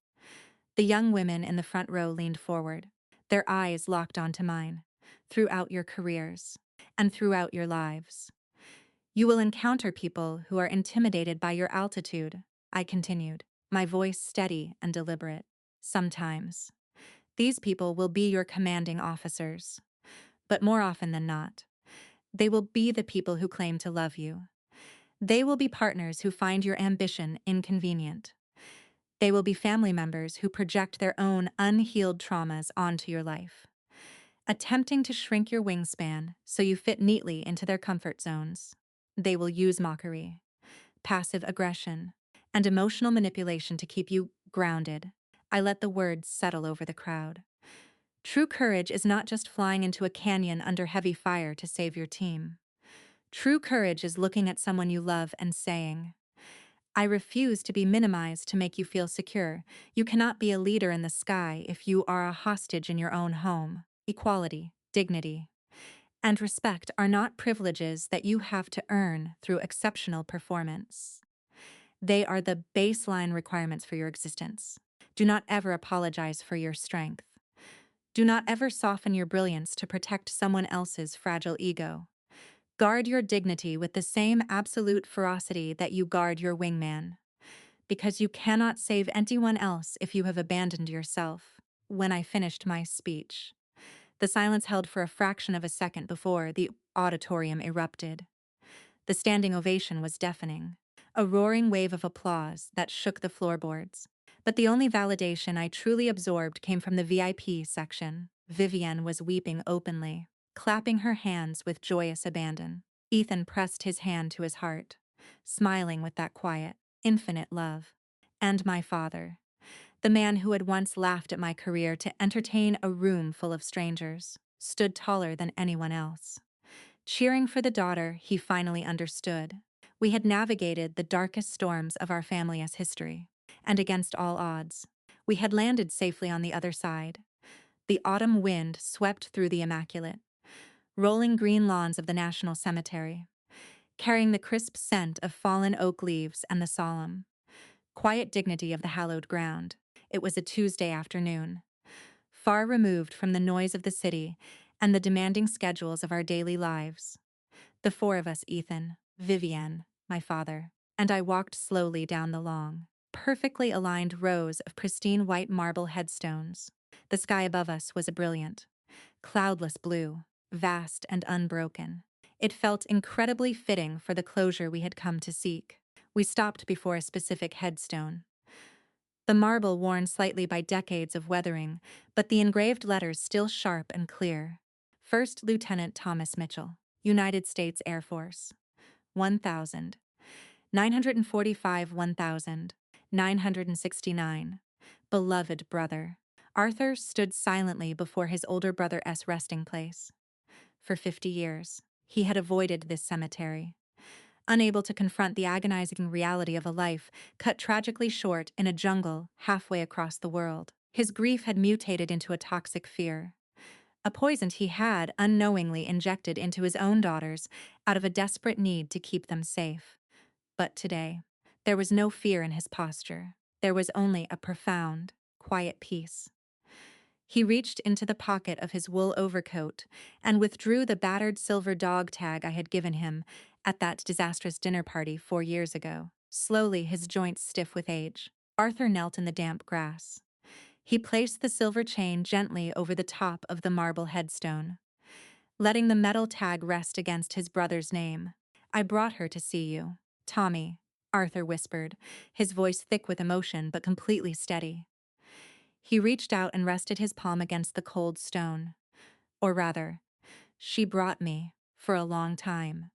The young women in the front row leaned forward, their eyes locked onto mine, throughout your careers, and throughout your lives. You will encounter people who are intimidated by your altitude, I continued, my voice steady and deliberate. Sometimes, these people will be your commanding officers. But more often than not, they will be the people who claim to love you. They will be partners who find your ambition inconvenient. They will be family members who project their own unhealed traumas onto your life, attempting to shrink your wingspan so you fit neatly into their comfort zones. They will use mockery, passive aggression, and emotional manipulation to keep you grounded. I let the words settle over the crowd. True courage is not just flying into a canyon under heavy fire to save your team. True courage is looking at someone you love and saying, I refuse to be minimized to make you feel secure. You cannot be a leader in the sky if you are a hostage in your own home. Equality, dignity, and respect are not privileges that you have to earn through exceptional performance. They are the baseline requirements for your existence. Do not ever apologize for your strength. Do not ever soften your brilliance to protect someone else's fragile ego. Guard your dignity with the same absolute ferocity that you guard your wingman, because you cannot save anyone else if you have abandoned yourself. When I finished my speech, the silence held for a fraction of a second before the auditorium erupted. The standing ovation was deafening, a roaring wave of applause that shook the floorboards. But the only validation I truly absorbed came from the VIP section. Vivienne was weeping openly, clapping her hands with joyous abandon. Ethan pressed his hand to his heart, smiling with that quiet, infinite love. And my father, The man who had once laughed at my career to entertain a room full of strangers stood taller than anyone else. Cheering for the daughter he finally understood. We had navigated the darkest storms of our family's history, and against all odds, we had landed safely on the other side. The autumn wind swept through the immaculate, rolling green lawns of the National Cemetery, carrying the crisp scent of fallen oak leaves and the solemn, quiet dignity of the hallowed ground. It was a Tuesday afternoon, far removed from the noise of the city and the demanding schedules of our daily lives. The four of us, Ethan, Vivienne, my father, and I walked slowly down the long, perfectly aligned rows of pristine white marble headstones. The sky above us was a brilliant, cloudless blue, vast and unbroken. It felt incredibly fitting for the closure we had come to seek. We stopped before a specific headstone. The marble worn slightly by decades of weathering, but the engraved letters still sharp and clear. First Lieutenant Thomas Mitchell, United States Air Force. 1,945 1,969. Beloved brother. Arthur stood silently before his older brother's resting place. For 50 years, he had avoided this cemetery, unable to confront the agonizing reality of a life cut tragically short in a jungle halfway across the world. His grief had mutated into a toxic fear, a poison he had unknowingly injected into his own daughters out of a desperate need to keep them safe. But today, there was no fear in his posture. There was only a profound, quiet peace. He reached into the pocket of his wool overcoat and withdrew the battered silver dog tag I had given him at that disastrous dinner party 4 years ago. Slowly, his joints stiff with age, Arthur knelt in the damp grass. He placed the silver chain gently over the top of the marble headstone, letting the metal tag rest against his brother's name. "I brought her to see you, Tommy," Arthur whispered, his voice thick with emotion but completely steady. He reached out and rested his palm against the cold stone. Or rather, "She brought me, for a long time.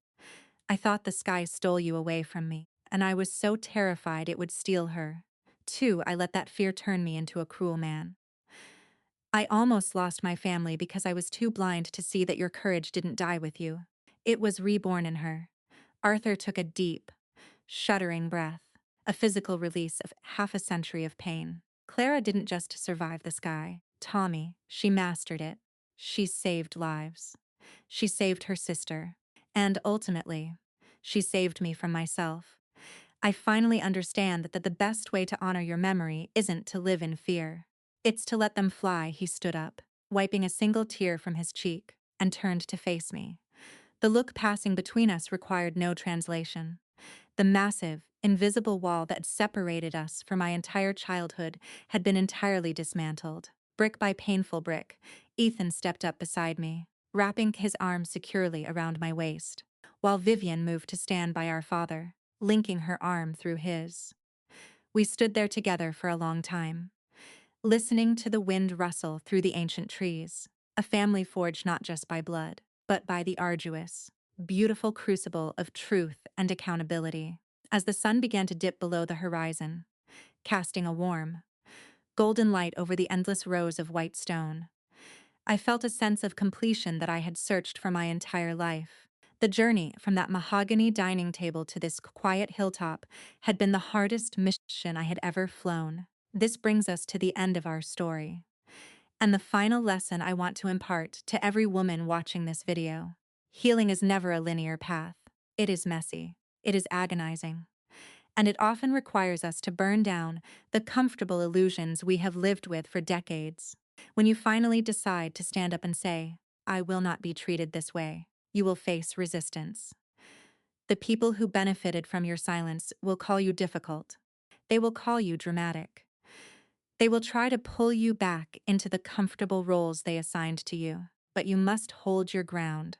I thought the sky stole you away from me, and I was so terrified it would steal her. Too, I let that fear turn me into a cruel man. I almost lost my family because I was too blind to see that your courage didn't die with you. It was reborn in her." Arthur took a deep, shuddering breath, a physical release of half a century of pain. "Clara didn't just survive the sky, Tommy, she mastered it. She saved lives. She saved her sister. And ultimately, she saved me from myself. I finally understand that the best way to honor your memory isn't to live in fear. It's to let them fly." He stood up, wiping a single tear from his cheek, and turned to face me. The look passing between us required no translation. The massive, invisible wall that separated us for my entire childhood had been entirely dismantled. Brick by painful brick, Ethan stepped up beside me, wrapping his arms securely around my waist, while Vivian moved to stand by our father, linking her arm through his. We stood there together for a long time, listening to the wind rustle through the ancient trees, a family forged not just by blood, but by the arduous, beautiful crucible of truth and accountability. As the sun began to dip below the horizon, casting a warm, golden light over the endless rows of white stone, I felt a sense of completion that I had searched for my entire life. The journey from that mahogany dining table to this quiet hilltop had been the hardest mission I had ever flown. This brings us to the end of our story, and the final lesson I want to impart to every woman watching this video. Healing is never a linear path. It is messy. It is agonizing. And it often requires us to burn down the comfortable illusions we have lived with for decades. When you finally decide to stand up and say, "I will not be treated this way," you will face resistance. The people who benefited from your silence will call you difficult. They will call you dramatic. They will try to pull you back into the comfortable roles they assigned to you, but you must hold your ground.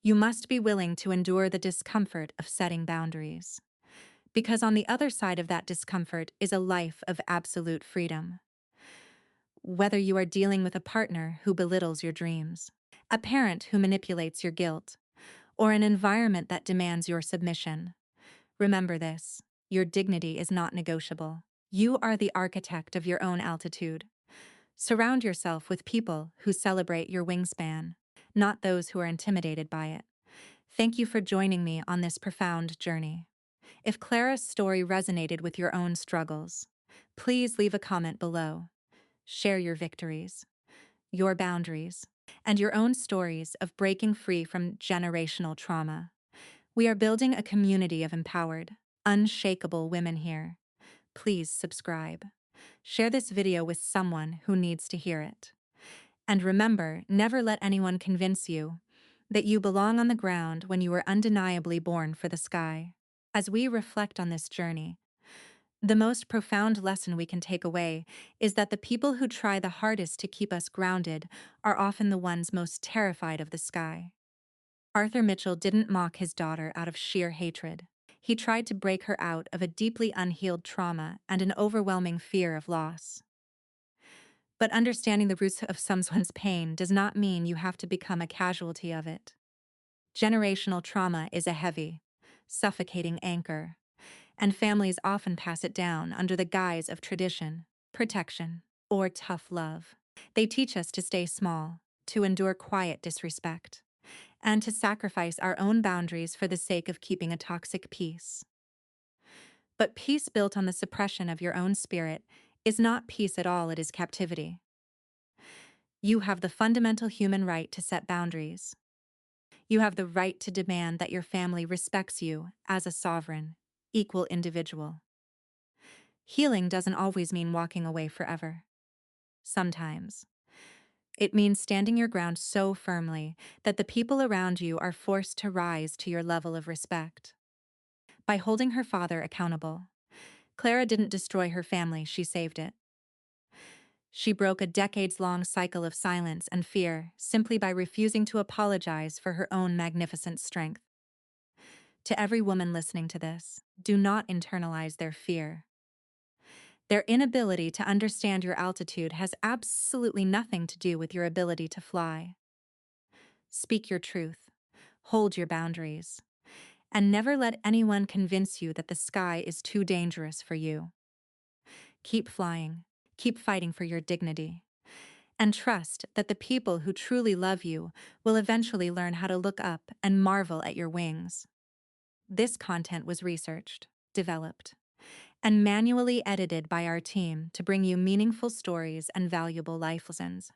You must be willing to endure the discomfort of setting boundaries. Because on the other side of that discomfort is a life of absolute freedom. Whether you are dealing with a partner who belittles your dreams, a parent who manipulates your guilt, or an environment that demands your submission, remember this: your dignity is not negotiable. You are the architect of your own altitude. Surround yourself with people who celebrate your wingspan, not those who are intimidated by it. Thank you for joining me on this profound journey. If Clara's story resonated with your own struggles, please leave a comment below. Share your victories, your boundaries, and your own stories of breaking free from generational trauma. We are building a community of empowered, unshakable women here. Please subscribe. Share this video with someone who needs to hear it. And remember, never let anyone convince you that you belong on the ground when you were undeniably born for the sky. As we reflect on this journey, the most profound lesson we can take away is that the people who try the hardest to keep us grounded are often the ones most terrified of the sky. Arthur Mitchell didn't mock his daughter out of sheer hatred. He tried to break her out of a deeply unhealed trauma and an overwhelming fear of loss. But understanding the roots of someone's pain does not mean you have to become a casualty of it. Generational trauma is a heavy, suffocating anchor, and families often pass it down under the guise of tradition, protection, or tough love. They teach us to stay small, to endure quiet disrespect, and to sacrifice our own boundaries for the sake of keeping a toxic peace. But peace built on the suppression of your own spirit is not peace at all, it is captivity. You have the fundamental human right to set boundaries. You have the right to demand that your family respects you as a sovereign, equal individual. Healing doesn't always mean walking away forever. Sometimes it means standing your ground so firmly that the people around you are forced to rise to your level of respect. By holding her father accountable, Clara didn't destroy her family, she saved it. She broke a decades-long cycle of silence and fear simply by refusing to apologize for her own magnificent strength. To every woman listening to this, do not internalize their fear. Their inability to understand your altitude has absolutely nothing to do with your ability to fly. Speak your truth, hold your boundaries, and never let anyone convince you that the sky is too dangerous for you. Keep flying, keep fighting for your dignity, and trust that the people who truly love you will eventually learn how to look up and marvel at your wings. This content was researched, developed, and manually edited by our team to bring you meaningful stories and valuable life lessons.